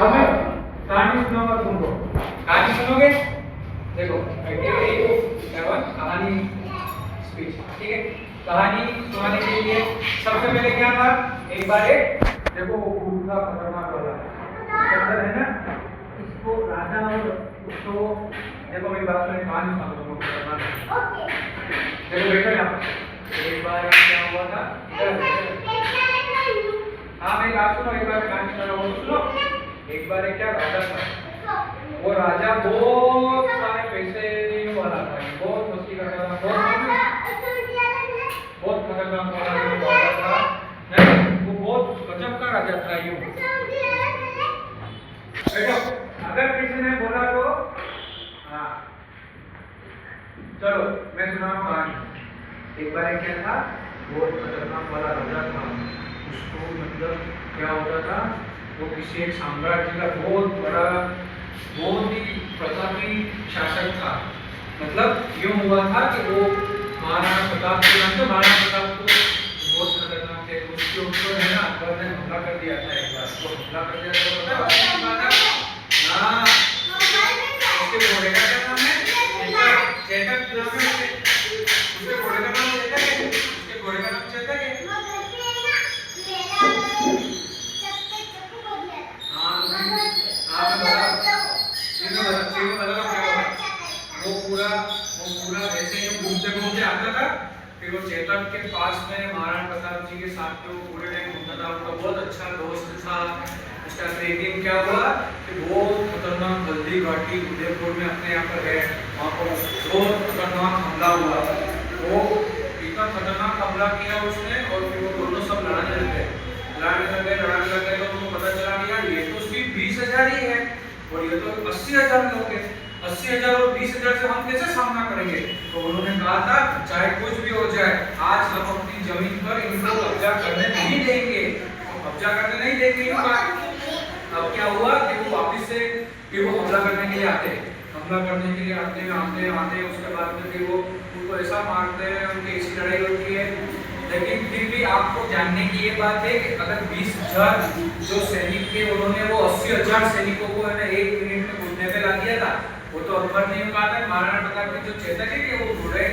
अब मैं कहानी सुनाऊंगा तुमको। कहानी सुनोगे? देखो कहानी स्पीच, ठीक है। कहानी सुनाने के लिए सबसे पहले क्या था, एक बार एक देखो वो दूसरा खतरनाक वाला अंदर है ना, इसको राजा और उसको देखो मेरी बात सुनिए, कहानी सुना दो खतरनाक। देखो बेटा यहाँ एक बार क्या हुआ था, हाँ मेरी बात सुनो, एक बार कहानी सुना रहा हूँ, सुनो। एक बार एक क्या राजा था, वो राजा बहुत सारे पैसे वाला था, बहुत मस्ती करता था, बहुत खतरनाक वाला था, नहीं वो बहुत गजब का राजा था। यूं बेटो अगर किसी ने बोला तो हाँ चलो मैं सुना रहा हूँ कहानी। एक बार क्या था, बहुत खतरनाक वाला राजा था, उसको मतलब क्या होता था, वो किसी एक साम्राज्य का बहुत बड़ा बहुत ही प्रतापी शासक था। मतलब यूं हुआ था कि वो महाराणा प्रताप के नाम से महाराणा प्रताप को बहुत खतरनाक थे, उसके ऊपर है ना अकबर ने हमला कर दिया था। एक बार वो हमला कर दिया था, पता है हाँ उसके घोड़े का क्या नाम है, चेतक नाम है उसके घोड़े का नाम चेतक है, उसके घोड़े का नाम चेतक है। वो पूरा ऐसे ही घूमते आता था, फिर वो चेतक के पास में महाराणा प्रताप जी के साथ में वो पूरे टाइम घूमता था, उनका बहुत अच्छा दोस्त था उसका। एक दिन क्या हुआ कि वो खतरनाक हल्दी घाटी उदयपुर में अपने यहाँ पर है, वहाँ पर बहुत खतरनाक हमला हुआ। वो इतना खतरनाक हमला किया उसने, और फिर वो दोनों सब लड़ने लगे तो उनको पता चला कि यार ये तो सिर्फ 20,000 ही है और ये तो 80,000 लोग हैं, 80,000 और 20,000 से हम कैसे सामना करेंगे। तो उन्होंने कहा था चाहे कुछ भी हो जाए, आज हम अपनी जमीन पर इनको कब्जा करने नहीं देंगे, कब्जा करने नहीं देंगे इनका। अब क्या हुआ कि वो वापस से फिर वो हमला करने के लिए आते उसके बाद में फिर वो उनको ऐसा मारते हैं, उनकी ऐसी लड़ाई होती है। लेकिन फिर भी आपको जानने की ये बात है कि अगर 20,000 जो सैनिक थे उन्होंने वो 80,000 सैनिकों को है ना 1 मिनट में घुटने पे ला दिया था। वो तो अकबर ने कहा था, महाराणा प्रताप की जो चेतक है कि वो घोड़े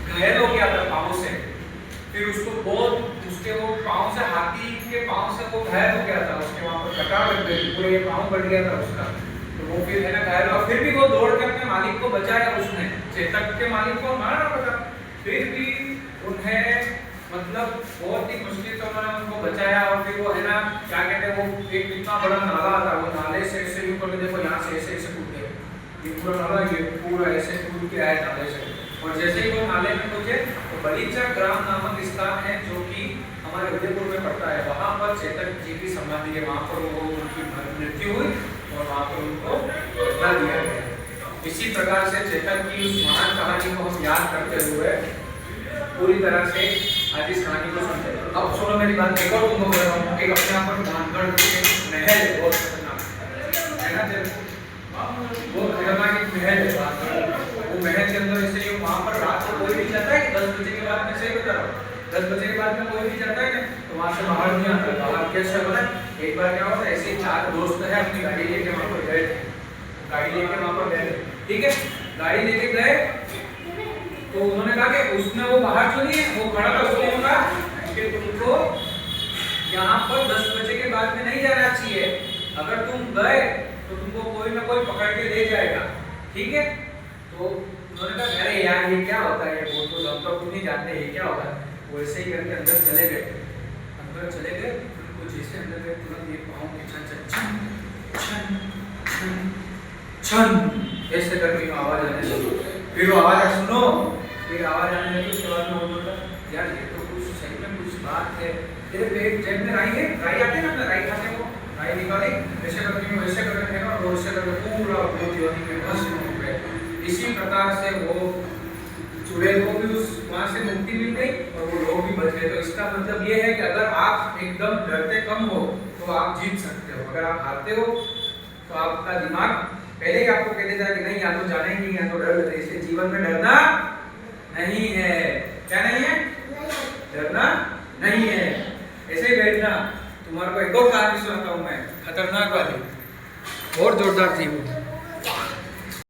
घायल हो गया था पाँव से, फिर उसको बहुत उसके वो पाँव से हाथी के पाँव से वो घायल हो गया था, उसके वहाँ पर कटाव लग गई, पूरे पाँव बढ़ गया था उसका। तो वो फिर है ना घायल हुआ, फिर भी वो दौड़ के अपने मालिक को बचाया उसने, चेतक के मालिक को महाराणा प्रताप। फिर भी उन्हें मतलब बहुत ही मुश्किल से उन्होंने उनको बचाया, और फिर वो है ना क्या कहते हैं, वो एक इतना बड़ा नाला था, वो नाले से ऐसे ऊपर देखो यहाँ से ऐसे ऐसे कूदे, ये पूरा नाला ये पूरा ऐसे कूद के आया नाले से। और जैसे ही वो नाले में पहुंचे तो बलीचा ग्राम नामक स्थान है जो कि हमारे उदयपुर में पड़ता है, वहाँ पर चेतक जी की समाधि है, वहाँ पर वो उनकी मृत्यु हुई और वहाँ पर उनको बदला दिया गया। इसी प्रकार से चेतक की उस महान कहानी को हम याद करते हुए पूरी तरह से आज इस कहानी को सुनते हैं। अब सुनो मेरी बात, एक और तुमको बोल रहा हूँ, एक अपने यहाँ पर धानगढ़ महल है, बहुत खतरनाक है ना, बहुत खतरनाक एक महल है। वो महल के अंदर ऐसे ही वहाँ पर रात को कोई नहीं जाता है कि 10 बजे के बाद में, सही बता रहा हूँ, 10 बजे के बाद में कोई नहीं जाता है तो वहाँ से बाहर नहीं आता। बाहर कैसे होता है, एक बार क्या होता है, ऐसे 4 दोस्त है अपनी गाड़ी लेके वहाँ पर गए, गाड़ी लेके वहाँ पर गए, ठीक है, गाड़ी लेके गए तो उन्होंने कहा कि उसने वो बाहर जो नहीं है वो खड़ा था, उसने कहा कि तुमको यहाँ पर 10 बजे के बाद में नहीं जाना चाहिए, अगर तुम गए तो तुमको कोई ना कोई पकड़ के ले जाएगा, ठीक है। तो उन्होंने कहा अरे यार ये क्या होता है, वो तो हम तो खुद नहीं जानते ये क्या होता है। वो ऐसे ही करके अंदर चले गए, उनको जैसे अंदर गए तुरंत ये पाँव के छन छन छन छन छन ऐसे करके आवाज आने लगी। फिर वो आवाज सुनो, फिर आवाज आने लगी, उसके बाद में वो बोलता यार ये तो कुछ सही में कुछ बात है, तेरे पेट जेब में राई है, राई आती है ना, राई खाते वो राई निकाली, ऐसे करके वैसे करके फेंका और वैसे करके पूरा योनि में भस्म हो गए। इसी प्रकार से वो चुड़ैल को भी उस वहाँ से मुक्ति मिल गई और वो लोग भी बच गए। तो इसका मतलब ये है कि अगर आप एकदम डरते कम हो तो आप जीत सकते हो, अगर आप हारते हो तो आपका दिमाग पहले ही आपको कह देता है कि नहीं या तो जाना ही नहीं या तो डर लेते, इसलिए जीवन में डरना नहीं है। क्या नहीं है? डरना नहीं है, ऐसे ही बैठना। तुम्हारे को एक और कहानी सुनाता हूँ मैं, खतरनाक वाली। और जोरदार थी वो।